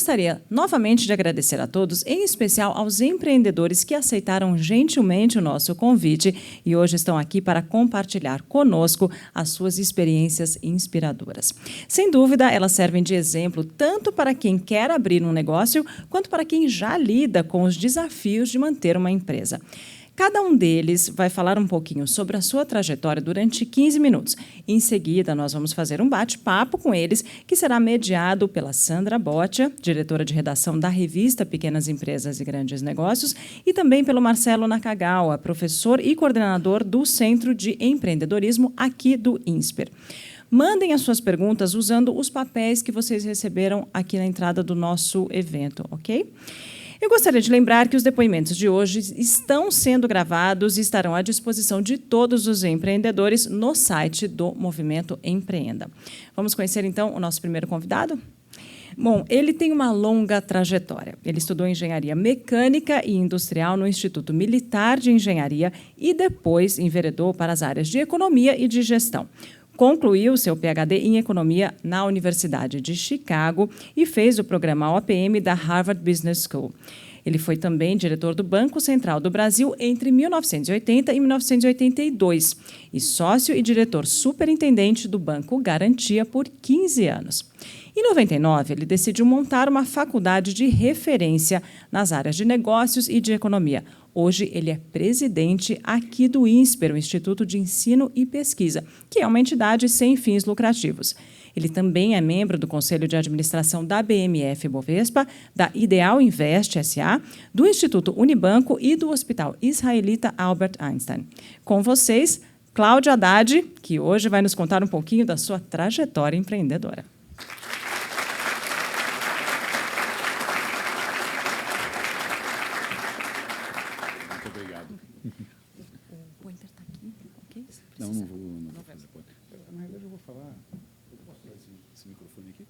gostaria novamente de agradecer a todos, em especial aos empreendedores que aceitaram gentilmente o nosso convite e hoje estão aqui para compartilhar conosco as suas experiências inspiradoras. Sem dúvida, elas servem de exemplo tanto para quem quer abrir um negócio, quanto para quem já lida com os desafios de manter uma empresa. Cada um deles vai falar um pouquinho sobre a sua trajetória durante 15 minutos. Em seguida, nós vamos fazer um bate-papo com eles, que será mediado pela Sandra Boccia, diretora de redação da revista Pequenas Empresas e Grandes Negócios, e também pelo Marcelo Nakagawa, professor e coordenador do Centro de Empreendedorismo aqui do INSPER. Mandem as suas perguntas usando os papéis que vocês receberam aqui na entrada do nosso evento, ok? Eu gostaria de lembrar que os depoimentos de hoje estão sendo gravados e estarão à disposição de todos os empreendedores no site do Movimento Empreenda. Vamos conhecer, então, o nosso primeiro convidado? Bom, ele tem uma longa trajetória. Ele estudou Engenharia Mecânica e Industrial no Instituto Militar de Engenharia e depois enveredou para as áreas de Economia e de Gestão. Concluiu seu PhD em Economia na Universidade de Chicago e fez o programa OPM da Harvard Business School. Ele foi também diretor do Banco Central do Brasil entre 1980 e 1982 e sócio e diretor superintendente do Banco Garantia por 15 anos. Em 99, ele decidiu montar uma faculdade de referência nas áreas de negócios e de economia. Hoje, ele é presidente aqui do INSPER, o Instituto de Ensino e Pesquisa, que é uma entidade sem fins lucrativos. Ele também é membro do Conselho de Administração da BMF Bovespa, da Ideal Invest S.A., do Instituto Unibanco e do Hospital Israelita Albert Einstein. Com vocês, Cláudio Haddad, que hoje vai nos contar um pouquinho da sua trajetória empreendedora. Não vou fazer conta. Na verdade, eu vou falar. Eu posso usar esse microfone aqui?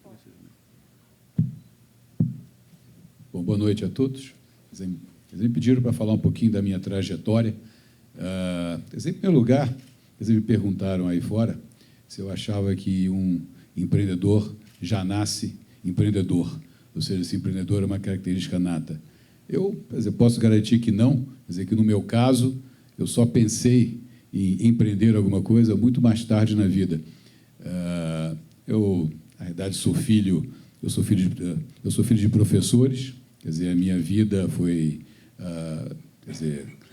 Bom, boa noite a todos. Eles me pediram para falar um pouquinho da minha trajetória. Em primeiro lugar, eles me perguntaram aí fora se eu achava que um empreendedor já nasce empreendedor, ou seja, se empreendedor é uma característica nata. Eu posso garantir que não, quer dizer, que no meu caso, eu só pensei em empreender alguma coisa muito mais tarde na vida. Eu, na verdade, sou filho de professores, quer dizer, a minha vida foi,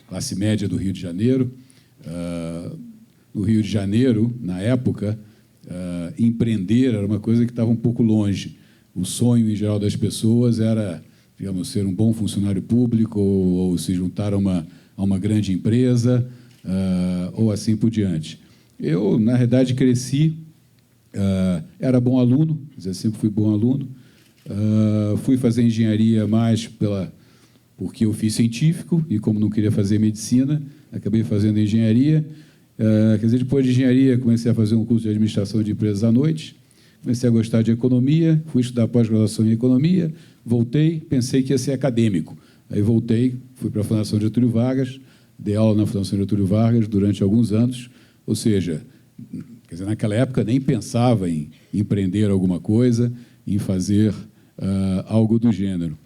classe média do Rio de Janeiro. No Rio de Janeiro, na época, empreender era uma coisa que estava um pouco longe. O sonho, em geral, das pessoas era, digamos, ser um bom funcionário público ou se juntar a uma grande empresa, ou assim por diante. Eu, na realidade, cresci, era bom aluno, quer dizer, sempre fui bom aluno, fui fazer engenharia mais porque eu fiz científico e, como não queria fazer medicina, acabei fazendo engenharia. Quer dizer, depois de engenharia, comecei a fazer um curso de administração de empresas à noite, comecei a gostar de economia, fui estudar pós-graduação em economia, voltei, pensei que ia ser acadêmico. Aí voltei, fui para a Fundação Getúlio Vargas, dei aula na Fundação Getúlio Vargas durante alguns anos, ou seja, quer dizer, naquela época nem pensava em empreender alguma coisa, em fazer algo do gênero.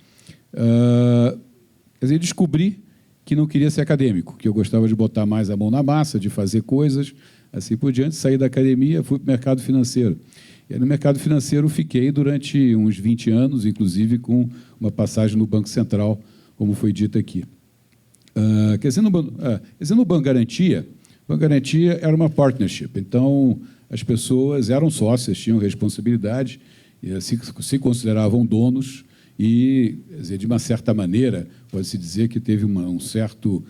Quer dizer, descobri que não queria ser acadêmico, que eu gostava de botar mais a mão na massa, de fazer coisas, assim por diante. Saí da academia, fui para o mercado financeiro. E aí, no mercado financeiro fiquei durante uns 20 anos, inclusive com uma passagem no Banco Central, como foi dito aqui. Quer dizer, no Banco Garantia era uma partnership, então as pessoas eram sócias, tinham responsabilidade, se consideravam donos e, quer dizer, de uma certa maneira, pode-se dizer que teve um certo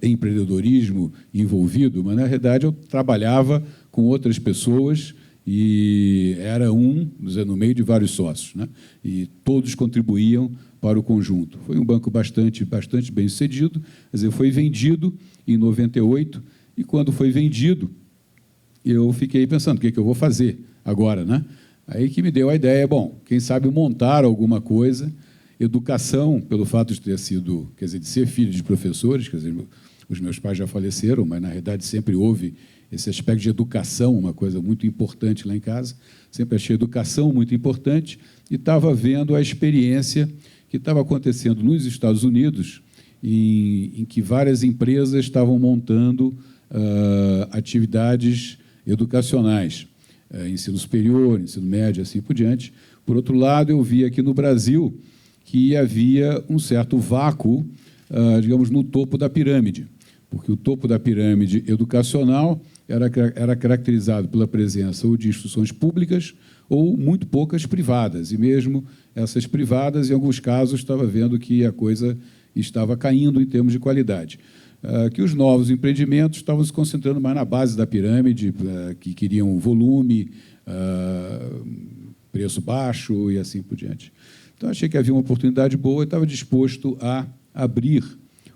empreendedorismo envolvido, mas, na realidade, eu trabalhava com outras pessoas e era no meio de vários sócios, né? E todos contribuíam para o conjunto. Foi um banco bastante bem sucedido, quer dizer, foi vendido em 98, e quando foi vendido, eu fiquei pensando, o que eu vou fazer agora, né? Aí que me deu a ideia, bom, quem sabe montar alguma coisa, educação, pelo fato de ter sido, quer dizer, de ser filho de professores, quer dizer, os meus pais já faleceram, mas, na realidade, sempre houve esse aspecto de educação, uma coisa muito importante lá em casa. Sempre achei educação muito importante e estava vendo a experiência que estava acontecendo nos Estados Unidos, em que várias empresas estavam montando atividades educacionais, ensino superior, ensino médio, assim por diante. Por outro lado, eu vi aqui no Brasil que havia um certo vácuo, digamos, no topo da pirâmide, porque o topo da pirâmide educacional era caracterizado pela presença ou de instituições públicas ou muito poucas privadas, e mesmo essas privadas, em alguns casos, estava vendo que a coisa estava caindo em termos de qualidade. Que os novos empreendimentos estavam se concentrando mais na base da pirâmide, que queriam volume, preço baixo e assim por diante. Então, achei que havia uma oportunidade boa e estava disposto a abrir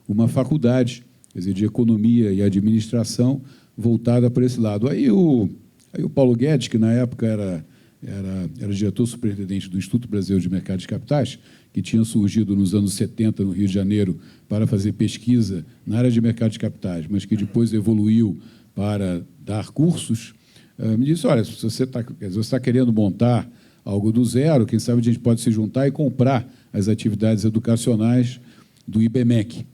uma faculdade, quer dizer, de economia e administração, voltada para esse lado. Aí o Paulo Guedes, que na época era diretor superintendente do Instituto Brasileiro de Mercado de Capitais, que tinha surgido nos anos 70 no Rio de Janeiro para fazer pesquisa na área de mercado de capitais, mas que depois evoluiu para dar cursos, me disse, olha, se você está querendo montar algo do zero, quem sabe a gente pode se juntar e comprar as atividades educacionais do IBMEC.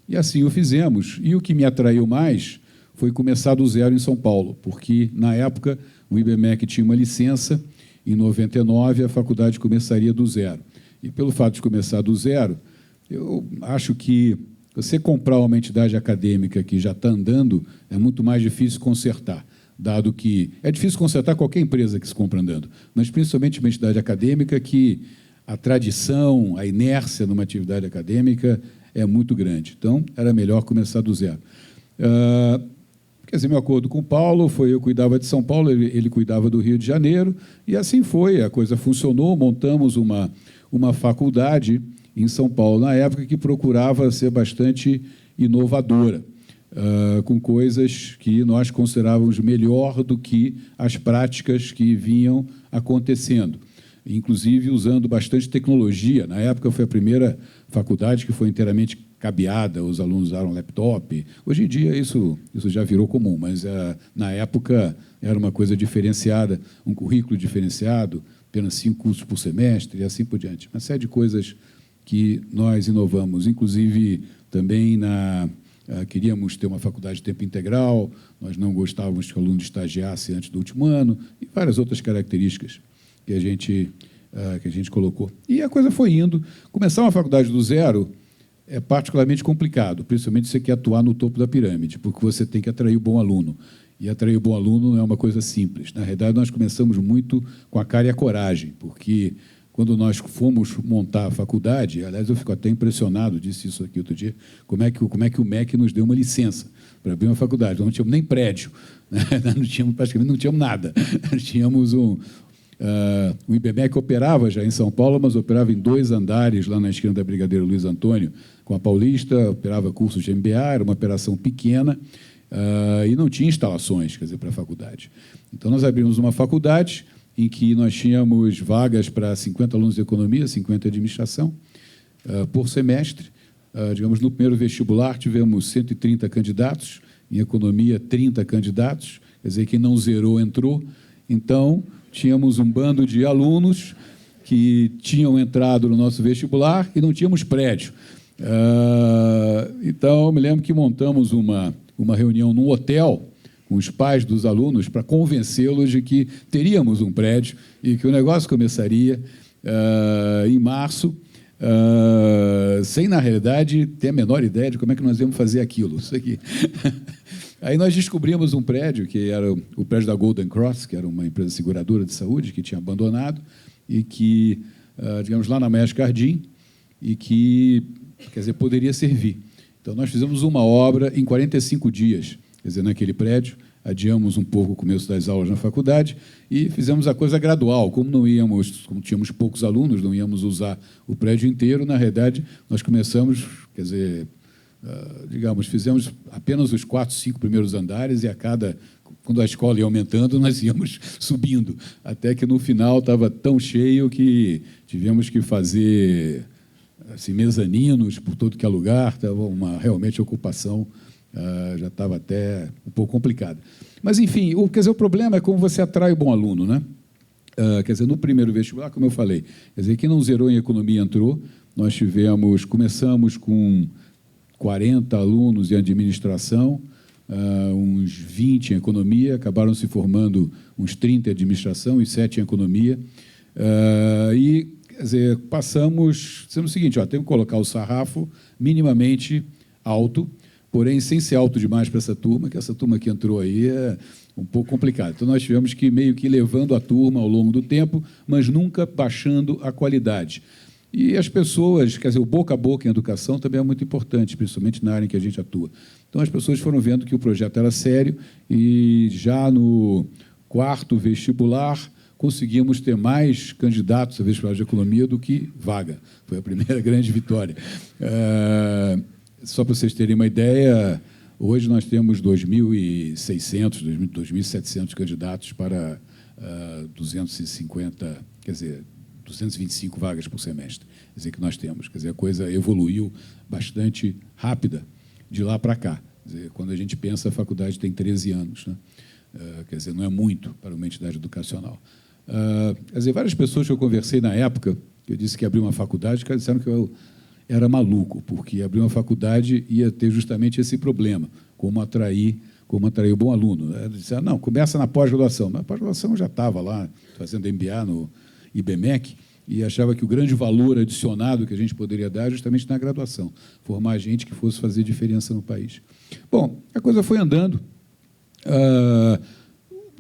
E assim o fizemos. E o que me atraiu mais foi começar do zero em São Paulo, porque, na época, o IBMEC tinha uma licença, em 99 a faculdade começaria do zero. E, pelo fato de começar do zero, eu acho que você comprar uma entidade acadêmica que já está andando é muito mais difícil consertar, dado que é difícil consertar qualquer empresa que se compra andando, mas principalmente uma entidade acadêmica que a tradição, a inércia numa atividade acadêmica é muito grande. Então, era melhor começar do zero. Quer dizer, meu acordo com o Paulo foi, eu cuidava de São Paulo, ele cuidava do Rio de Janeiro, e assim foi, a coisa funcionou, montamos uma faculdade em São Paulo, na época, que procurava ser bastante inovadora, com coisas que nós considerávamos melhor do que as práticas que vinham acontecendo, inclusive usando bastante tecnologia. Na época, foi a primeira faculdade que foi inteiramente cabeada, os alunos usaram laptop. Hoje em dia isso já virou comum, mas na época era uma coisa diferenciada, um currículo diferenciado, apenas 5 cursos por semestre e assim por diante. Uma série de coisas que nós inovamos, inclusive também queríamos ter uma faculdade de tempo integral, nós não gostávamos que o aluno estagiasse antes do último ano, e várias outras características que a gente colocou. E a coisa foi indo. Começar uma faculdade do zero é particularmente complicado, principalmente se você quer atuar no topo da pirâmide, porque você tem que atrair o bom aluno. E atrair o bom aluno não é uma coisa simples. Na realidade, nós começamos muito com a cara e a coragem, porque quando nós fomos montar a faculdade, aliás, eu fico até impressionado, disse isso aqui outro dia, como é que o MEC nos deu uma licença para abrir uma faculdade. Nós não tínhamos nem prédio, né? Praticamente não tínhamos nada. Nós tínhamos o IBMEC operava já em São Paulo, mas operava em 2 andares, lá na esquina da Brigadeiro Luiz Antônio, com a Paulista, operava cursos de MBA, era uma operação pequena, e não tinha instalações, quer dizer, para a faculdade. Então, nós abrimos uma faculdade em que nós tínhamos vagas para 50 alunos de economia, 50 de administração, por semestre. Digamos, no primeiro vestibular, tivemos 130 candidatos, em economia, 30 candidatos, quer dizer, quem não zerou, entrou. Então, tínhamos um bando de alunos que tinham entrado no nosso vestibular e não tínhamos prédio. Então, eu me lembro que montamos uma reunião num hotel com os pais dos alunos para convencê-los de que teríamos um prédio e que o negócio começaria em março, sem, na realidade, ter a menor ideia de como é que nós íamos fazer aquilo. Isso aqui. Aí nós descobrimos um prédio, que era o prédio da Golden Cross, que era uma empresa seguradora de saúde, que tinha abandonado, e que, digamos, lá na Maestro Cardim, e que, quer dizer, poderia servir. Então, nós fizemos uma obra em 45 dias, quer dizer, naquele prédio, adiamos um pouco o começo das aulas na faculdade e fizemos a coisa gradual. Como tínhamos poucos alunos, não íamos usar o prédio inteiro, na realidade, nós começamos, quer dizer, digamos, fizemos apenas os 4, 5 primeiros andares e quando a escola ia aumentando, nós íamos subindo, até que no final estava tão cheio que tivemos que fazer assim, mezaninos por todo que é lugar, estava uma realmente ocupação já estava até um pouco complicada. Mas, enfim, o problema é como você atrai o bom aluno, né? Quer dizer, no primeiro vestibular, como eu falei, quer dizer, quem não zerou em economia entrou. Nós começamos com 40 alunos em administração, uns 20 em economia, acabaram se formando uns 30 em administração e 7 em economia. E, quer dizer, passamos, sendo o seguinte, temos que colocar o sarrafo minimamente alto, porém sem ser alto demais para essa turma, que essa turma que entrou aí é um pouco complicada. Então, nós tivemos que meio que ir levando a turma ao longo do tempo, mas nunca baixando a qualidade. E as pessoas, quer dizer, o boca a boca em educação também é muito importante, principalmente na área em que a gente atua. Então, as pessoas foram vendo que o projeto era sério e já no quarto vestibular conseguimos ter mais candidatos a vestibular de economia do que vaga. Foi a primeira grande vitória. Só para vocês terem uma ideia, hoje nós temos 2.600, 2.700 candidatos para 250, quer dizer, 225 vagas por semestre. Quer dizer, que nós temos. Quer dizer, a coisa evoluiu bastante rápida de lá para cá. Quer dizer, quando a gente pensa, a faculdade tem 13 anos, né? Quer dizer, não é muito para uma entidade educacional. Quer dizer, várias pessoas que eu conversei na época, que eu disse que abri uma faculdade, disseram que eu era maluco, porque abrir uma faculdade ia ter justamente esse problema, como atrair o bom aluno. Disseram, não, começa na pós-graduação. Mas a pós-graduação já estava lá, fazendo MBA no IBMEC, e achava que o grande valor adicionado que a gente poderia dar é justamente na graduação, formar gente que fosse fazer diferença no país. Bom, a coisa foi andando.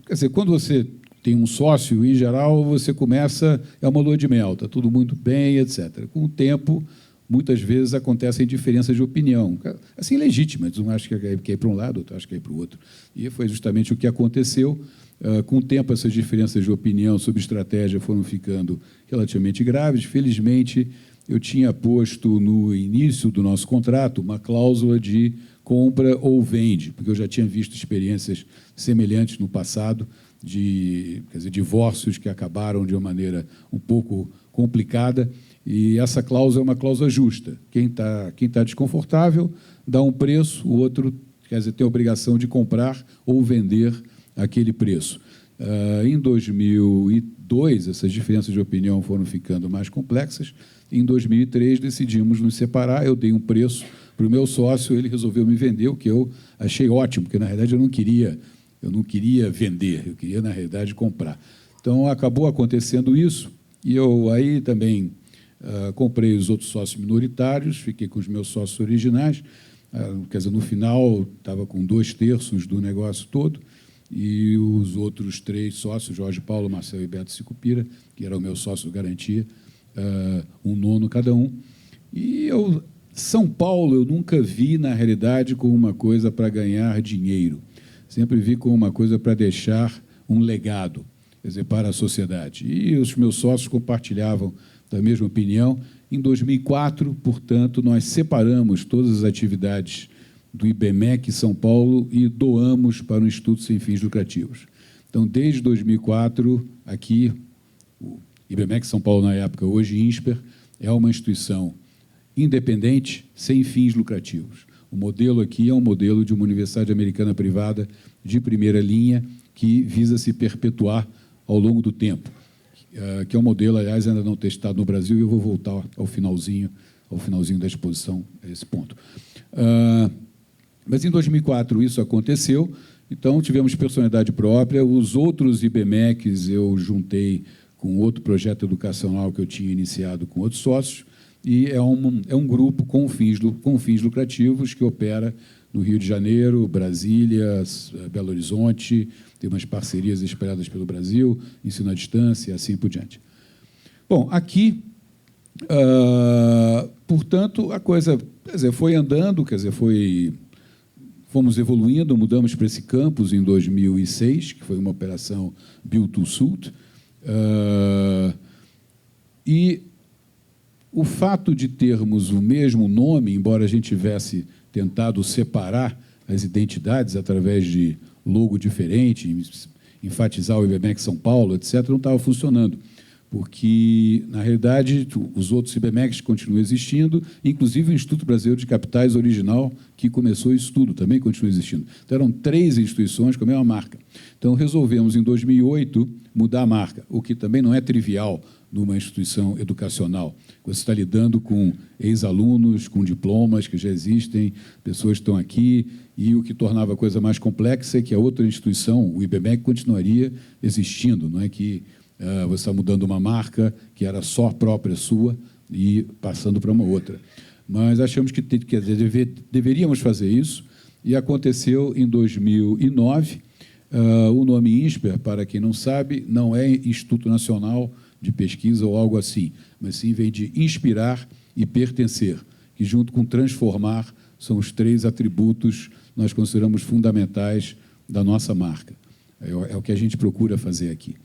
Quer dizer, quando você tem um sócio, em geral, você começa, é uma lua de mel, está tudo muito bem, etc. Com o tempo, muitas vezes acontecem diferenças de opinião, assim, legítimas. Um acha que é ir para um lado, outro acha que é ir para o outro. E foi justamente o que aconteceu. Com o tempo, essas diferenças de opinião sobre estratégia foram ficando relativamente graves. Felizmente, eu tinha posto no início do nosso contrato uma cláusula de compra ou vende, porque eu já tinha visto experiências semelhantes no passado, quer dizer, divórcios que acabaram de uma maneira um pouco complicada, e essa cláusula é uma cláusula justa. Quem tá desconfortável dá um preço, o outro, quer dizer, tem a obrigação de comprar ou vender aquele preço. Em 2002, essas diferenças de opinião foram ficando mais complexas. Em 2003, decidimos nos separar. Eu dei um preço para o meu sócio, ele resolveu me vender, o que eu achei ótimo, porque, na realidade, eu não queria vender, eu queria, na realidade, comprar. Então, acabou acontecendo isso, e eu aí também comprei os outros sócios minoritários, fiquei com os meus sócios originais, quer dizer, no final, estava com 2/3 do negócio todo, e os outros 3 sócios, Jorge Paulo, Marcelo e Beto Sicupira, que era o meu sócio garantia, 1/9 cada um. E São Paulo eu nunca vi, na realidade, como uma coisa para ganhar dinheiro. Sempre vi como uma coisa para deixar um legado, quer dizer, para a sociedade. E os meus sócios compartilhavam da mesma opinião. Em 2004, portanto, nós separamos todas as atividades do IBMEC São Paulo e doamos para o Instituto Sem Fins Lucrativos. Então, desde 2004, aqui, o IBMEC São Paulo, na época, hoje INSPER, é uma instituição independente, sem fins lucrativos. O modelo aqui é um modelo de uma universidade americana privada de primeira linha que visa se perpetuar ao longo do tempo, que é um modelo, aliás, ainda não testado no Brasil, e eu vou voltar ao finalzinho da exposição a esse ponto. Mas, em 2004, isso aconteceu, então tivemos personalidade própria. Os outros IBMECs eu juntei com outro projeto educacional que eu tinha iniciado com outros sócios, e é um grupo com fins lucrativos que opera no Rio de Janeiro, Brasília, Belo Horizonte, tem umas parcerias espalhadas pelo Brasil, ensino à distância e assim por diante. Bom, aqui, portanto, a coisa, quer dizer, foi andando, quer dizer, fomos evoluindo, mudamos para esse campus em 2006, que foi uma operação Build to Suit, e o fato de termos o mesmo nome, embora a gente tivesse tentado separar as identidades através de logo diferente, enfatizar o IBMEC São Paulo, etc., não estava funcionando, porque, na realidade, os outros IBMECs continuam existindo, inclusive o Instituto Brasileiro de Capitais original, que começou isso tudo, também continua existindo. Então, eram 3 instituições com a mesma marca. Então, resolvemos, em 2008, mudar a marca, o que também não é trivial numa instituição educacional. Você está lidando com ex-alunos, com diplomas que já existem, pessoas que estão aqui, e o que tornava a coisa mais complexa é que a outra instituição, o IBMEC, continuaria existindo, não é que você está mudando uma marca que era só própria sua e passando para uma outra. Mas achamos que deveríamos fazer isso, e aconteceu em 2009. O nome INSPER, para quem não sabe, não é Instituto Nacional de Pesquisa ou algo assim, mas sim vem de inspirar e pertencer, que, junto com transformar, são os 3 atributos que nós consideramos fundamentais da nossa marca. É o que a gente procura fazer aqui.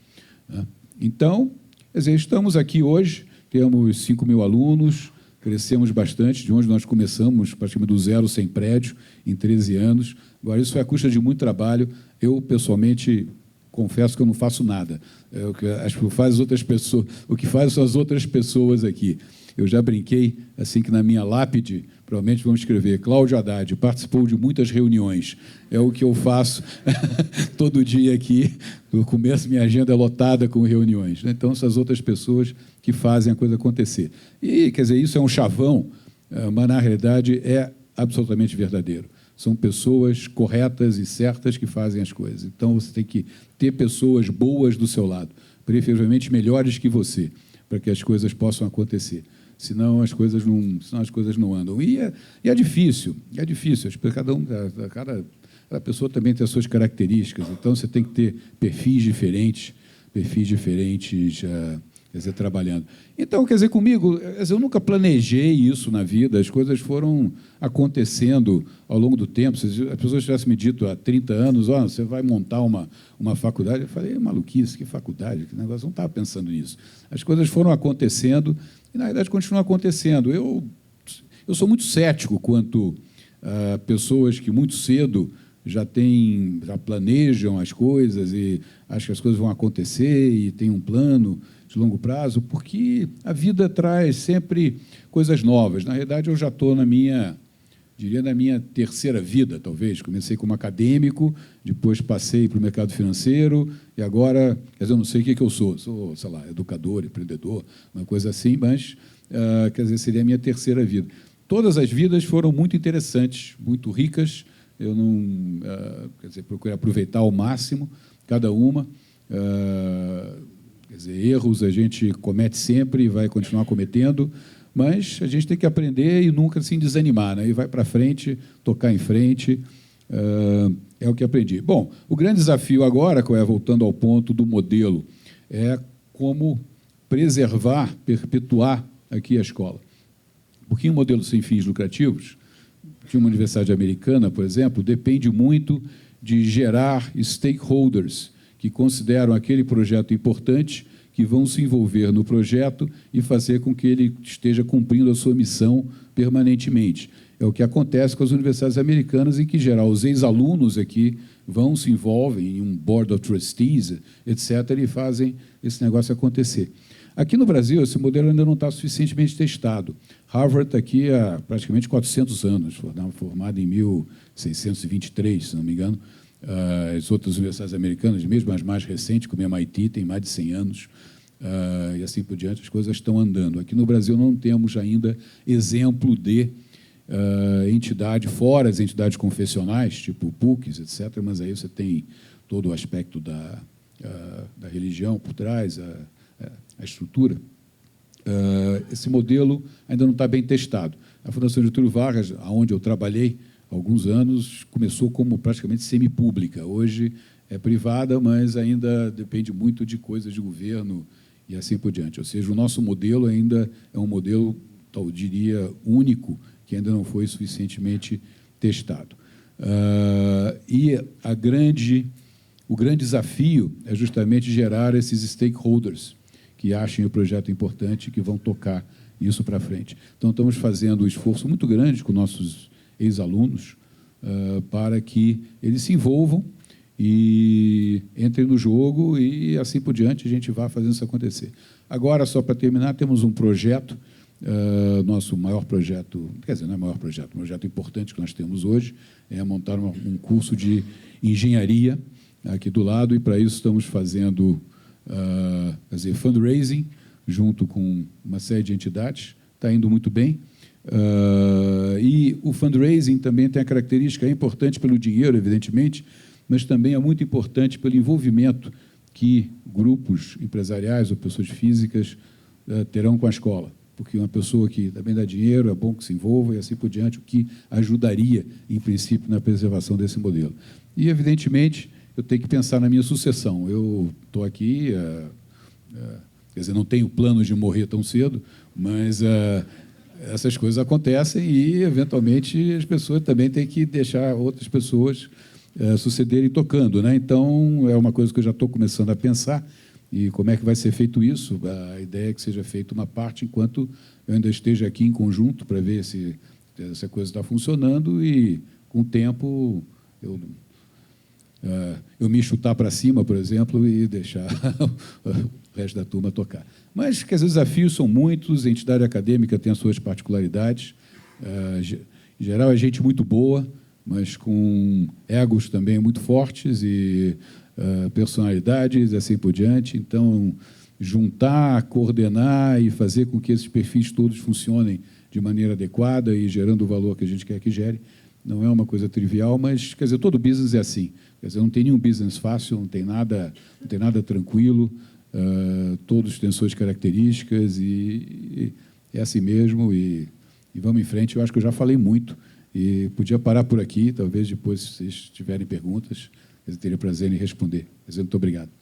Então, quer dizer, estamos aqui hoje, temos 5.000 alunos, crescemos bastante, de onde nós começamos, praticamente do zero, sem prédio, em 13 anos. Agora, isso foi à custa de muito trabalho. Eu, pessoalmente, confesso que eu não faço nada. Acho que o que faz são as outras pessoas aqui. Eu já brinquei, assim, que na minha lápide, provavelmente vamos escrever, Cláudio Haddad participou de muitas reuniões. É o que eu faço todo dia aqui. No começo, minha agenda é lotada com reuniões. Então, são as outras pessoas que fazem a coisa acontecer. E, quer dizer, isso é um chavão, mas, na realidade, é absolutamente verdadeiro. São pessoas corretas e certas que fazem as coisas. Então, você tem que ter pessoas boas do seu lado, preferivelmente melhores que você, para que as coisas possam acontecer. Senão as coisas não andam. E é difícil. Cada pessoa também tem as suas características. Então, você tem que ter perfis diferentes, quer dizer, trabalhando. Então, quer dizer, comigo, eu nunca planejei isso na vida, as coisas foram acontecendo ao longo do tempo. Se as pessoas tivessem me dito há 30 anos, você vai montar uma faculdade, eu falei, maluquice, que faculdade, que negócio, não estava pensando nisso. As coisas foram acontecendo e, na verdade, continuam acontecendo. Eu sou muito cético quanto a pessoas que muito cedo já planejam as coisas e acham que as coisas vão acontecer e têm um plano de longo prazo, porque a vida traz sempre coisas novas. Na realidade, eu já estou na minha terceira vida, talvez. Comecei como acadêmico, depois passei para o mercado financeiro, e agora, quer dizer, eu não sei o que eu sou. Sou, sei lá, educador, empreendedor, uma coisa assim, mas, quer dizer, seria a minha terceira vida. Todas as vidas foram muito interessantes, muito ricas. Eu não, quer dizer, procurei aproveitar ao máximo cada uma. Quer dizer, erros a gente comete sempre e vai continuar cometendo, mas a gente tem que aprender e nunca se desanimar, né? E vai para frente, tocar em frente, é o que aprendi. Bom, o grande desafio agora, voltando ao ponto do modelo, é como preservar, perpetuar aqui a escola. Porque um modelo sem fins lucrativos, de uma universidade americana, por exemplo, depende muito de gerar stakeholders que consideram aquele projeto importante, que vão se envolver no projeto e fazer com que ele esteja cumprindo a sua missão permanentemente. É o que acontece com as universidades americanas, em que, em geral, os ex-alunos aqui se envolvem em um board of trustees, etc., e fazem esse negócio acontecer. Aqui no Brasil, esse modelo ainda não está suficientemente testado. Harvard está aqui há praticamente 400 anos, formada em 1623, se não me engano. As outras universidades americanas, mesmo as mais recentes, como a MIT, têm mais de 100 anos, e assim por diante, as coisas estão andando. Aqui no Brasil não temos ainda exemplo de entidade, fora as entidades confessionais, tipo PUCs, etc., mas aí você tem todo o aspecto da religião por trás, a estrutura. Esse modelo ainda não está bem testado. A Fundação Getúlio Vargas, onde eu trabalhei há alguns anos, começou como praticamente semipública. Hoje é privada, mas ainda depende muito de coisas de governo e assim por diante. Ou seja, o nosso modelo ainda é um modelo, eu diria, único, que ainda não foi suficientemente testado. E o grande desafio é justamente gerar esses stakeholders que achem o projeto importante e que vão tocar isso para frente. Então, estamos fazendo um esforço muito grande com nossos ex-alunos para que eles se envolvam e entrem no jogo e, assim por diante, a gente vai fazendo isso acontecer. Agora, só para terminar, temos um projeto, nosso maior projeto, quer dizer, não é o maior projeto, um projeto importante que nós temos hoje, é montar um curso de engenharia aqui do lado, e para isso estamos fazendo fundraising, junto com uma série de entidades, está indo muito bem. E o fundraising também tem a característica, é importante pelo dinheiro, evidentemente, mas também é muito importante pelo envolvimento que grupos empresariais ou pessoas físicas terão com a escola, porque uma pessoa que também dá dinheiro, é bom que se envolva e assim por diante, o que ajudaria, em princípio, na preservação desse modelo. E, evidentemente, eu tenho que pensar na minha sucessão. Eu estou aqui, quer dizer, não tenho planos de morrer tão cedo, mas essas coisas acontecem e, eventualmente, as pessoas também têm que deixar outras pessoas sucederem tocando, né? Então, é uma coisa que eu já estou começando a pensar. E como é que vai ser feito isso? A ideia é que seja feita uma parte enquanto eu ainda esteja aqui em conjunto para ver se essa coisa está funcionando e, com o tempo, eu me chutar para cima, por exemplo, e deixar o resto da turma tocar. Mas que os desafios são muitos, a entidade acadêmica tem as suas particularidades. Em geral, é gente muito boa, mas com egos também muito fortes e personalidades, assim por diante. Então, juntar, coordenar e fazer com que esses perfis todos funcionem de maneira adequada e gerando o valor que a gente quer que gere, não é uma coisa trivial, mas, quer dizer, todo business é assim. Quer dizer, não tem nenhum business fácil, não tem nada tranquilo, todos têm suas características e é assim mesmo, e vamos em frente. Eu acho que eu já falei muito e podia parar por aqui, talvez depois, se vocês tiverem perguntas, eu teria prazer em responder. Muito obrigado.